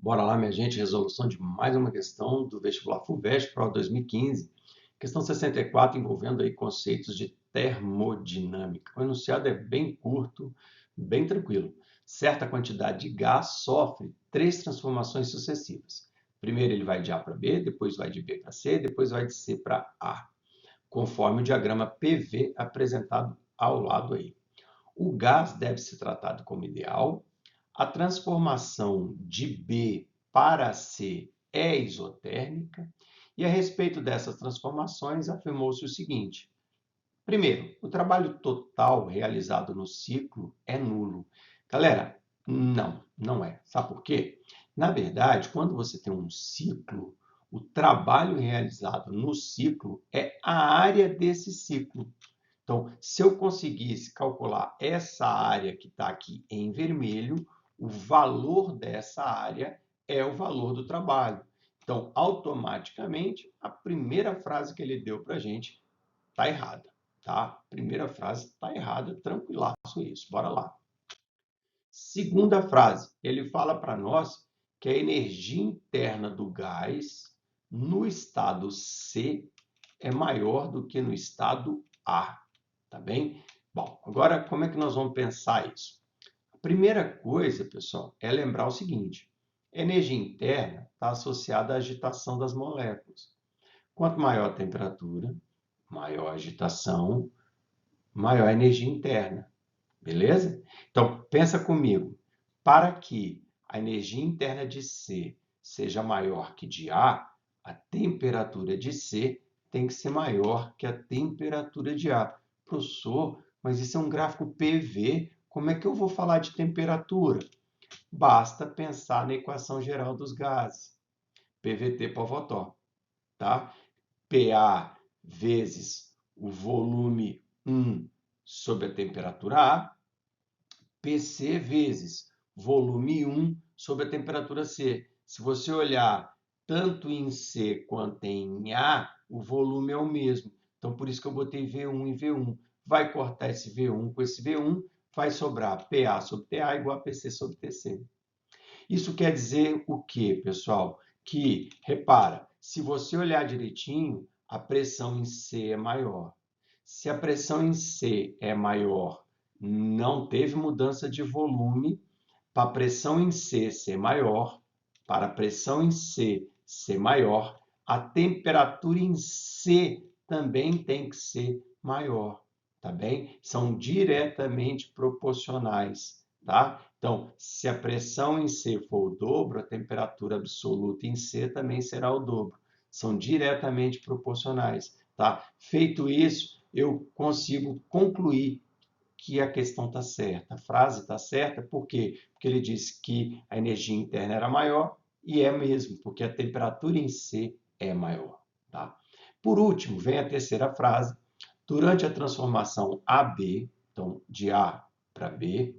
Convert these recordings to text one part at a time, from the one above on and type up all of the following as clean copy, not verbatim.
Bora lá, minha gente, resolução de mais uma questão do vestibular FUVEST Pro 2015. Questão 64, envolvendo aí conceitos de termodinâmica. O enunciado é bem curto, bem tranquilo. Certa quantidade de gás sofre três transformações sucessivas. Primeiro ele vai de A para B, depois vai de B para C, depois vai de C para A, conforme o diagrama PV apresentado ao lado aí. O gás deve ser tratado como ideal. A transformação de B para C é isotérmica. E a respeito dessas transformações, afirmou-se o seguinte: primeiro, o trabalho total realizado no ciclo é nulo. Galera, não é. Sabe por quê? Na verdade, quando você tem um ciclo, o trabalho realizado no ciclo é a área desse ciclo. Então, se eu conseguisse calcular essa área que está aqui em vermelho, o valor dessa área é o valor do trabalho. Então, automaticamente, a primeira frase que ele deu para a gente está errada. Tá? A primeira frase está errada, tranquilaço isso. Bora lá. Segunda frase, ele fala para nós que a energia interna do gás no estado C é maior do que no estado A. Tá bem? Bom, agora como é que nós vamos pensar isso? A primeira coisa, pessoal, é lembrar o seguinte: a energia interna está associada à agitação das moléculas. Quanto maior a temperatura, maior a agitação, maior a energia interna. Beleza? Então, pensa comigo. Para que a energia interna de C seja maior que de a temperatura de C tem que ser maior que a temperatura de A. Professor, mas isso é um gráfico PV, como é que eu vou falar de temperatura? Basta pensar na equação geral dos gases. PVT por Votó, tá? PA vezes o volume 1 sobre a temperatura A, PC vezes volume 1 sobre a temperatura C. Se você olhar tanto em C quanto em A, o volume é o mesmo. Então, por isso que eu botei V1 e V1. Vai cortar esse V1 com esse V1, vai sobrar PA sobre TA igual a PC sobre TC. Isso quer dizer o quê, pessoal? Que, repara, se você olhar direitinho, a pressão em C é maior. Se a pressão em C é maior, não teve mudança de volume, para a pressão em C ser maior, para a pressão em C ser maior, a temperatura em C também tem que ser maior, tá bem? São diretamente proporcionais, tá? Então, se a pressão em C for o dobro, a temperatura absoluta em C também será o dobro. São diretamente proporcionais, tá? Feito isso, eu consigo concluir que a questão está certa, a frase está certa, por quê? Porque ele disse que a energia interna era maior, e é mesmo, porque a temperatura em C é maior. Tá? Por último, vem a terceira frase. Durante a transformação AB, então de A para B,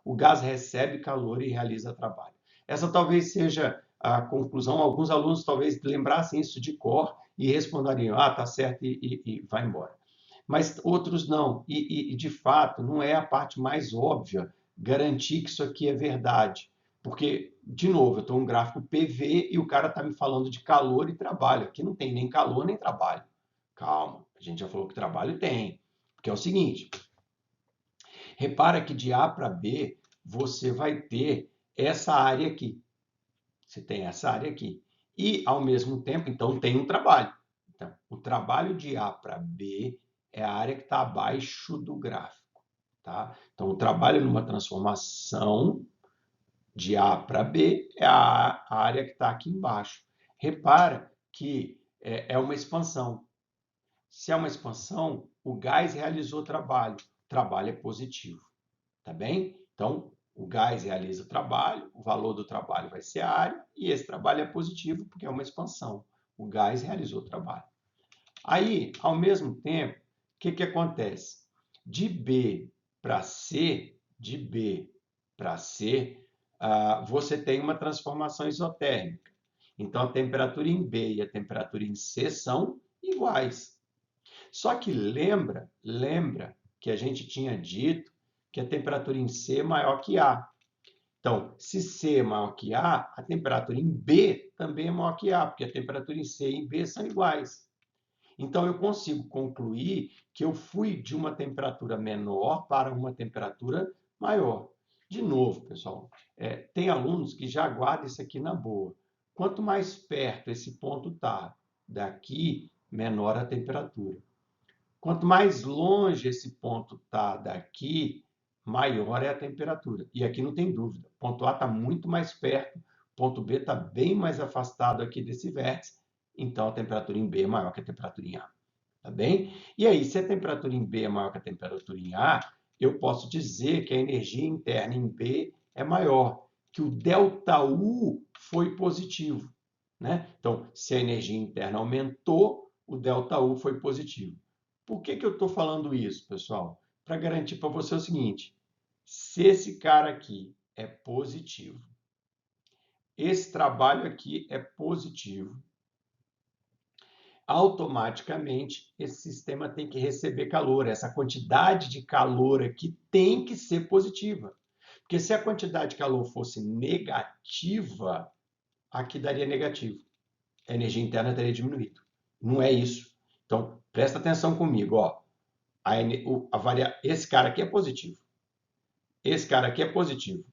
o gás recebe calor e realiza trabalho. Essa talvez seja a conclusão. Alguns alunos talvez lembrassem isso de cor e responderiam, tá certo, e vai embora. Mas outros não. De fato, não é a parte mais óbvia garantir que isso aqui é verdade. Porque, de novo, eu estou um gráfico PV e o cara está me falando de calor e trabalho. Aqui não tem nem calor nem trabalho. Calma, a gente já falou que trabalho tem. Porque é o seguinte, repara que de A para B, você vai ter essa área aqui. Você tem essa área aqui. E, ao mesmo tempo, então, tem um trabalho. Então, o trabalho de A para B é a área que está abaixo do gráfico. Tá? Então, o trabalho numa transformação de A para B é a área que está aqui embaixo. Repara que é uma expansão. Se é uma expansão, o gás realizou trabalho. O trabalho é positivo. Tá bem? Então, o gás realiza o trabalho, o valor do trabalho vai ser a área, e esse trabalho é positivo porque é uma expansão. O gás realizou o trabalho. Aí, ao mesmo tempo, o que acontece? De B para C, de B para C, você tem uma transformação isotérmica. Então, a temperatura em B e a temperatura em C são iguais. Só que lembra que a gente tinha dito que a temperatura em C é maior que A. Então, se C é maior que A temperatura em B também é maior que A, porque a temperatura em C e em B são iguais. Então, eu consigo concluir que eu fui de uma temperatura menor para uma temperatura maior. De novo, pessoal, tem alunos que já guardam isso aqui na boa. Quanto mais perto esse ponto está daqui, menor a temperatura. Quanto mais longe esse ponto está daqui, maior é a temperatura. E aqui não tem dúvida. O ponto A está muito mais perto, o ponto B está bem mais afastado aqui desse vértice, então a temperatura em B é maior que a temperatura em A. Tá bem? E aí, se a temperatura em B é maior que a temperatura em A, eu posso dizer que a energia interna em B é maior, que o ΔU foi positivo. Né? Então, se a energia interna aumentou, o ΔU foi positivo. Por que eu estou falando isso, pessoal? Para garantir para você o seguinte: se esse cara aqui é positivo, esse trabalho aqui é positivo, automaticamente esse sistema tem que receber calor. Essa quantidade de calor aqui tem que ser positiva. Porque se a quantidade de calor fosse negativa, aqui daria negativo. A energia interna teria diminuído. Não é isso. Então, presta atenção comigo. Ó. Esse cara aqui é positivo. Esse cara aqui é positivo.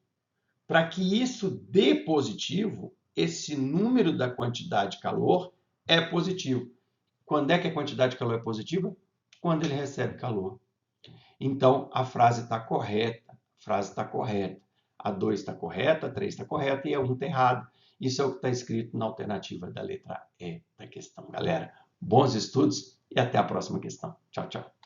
Para que isso dê positivo, esse número da quantidade de calor é positivo. Quando é que a quantidade de calor é positiva? Quando ele recebe calor. Então, a frase está correta. A frase está correta. A 2 está correta, a 3 está correta e a 1 está errada. Isso é o que está escrito na alternativa da letra E da questão. Galera, bons estudos e até a próxima questão. Tchau, tchau.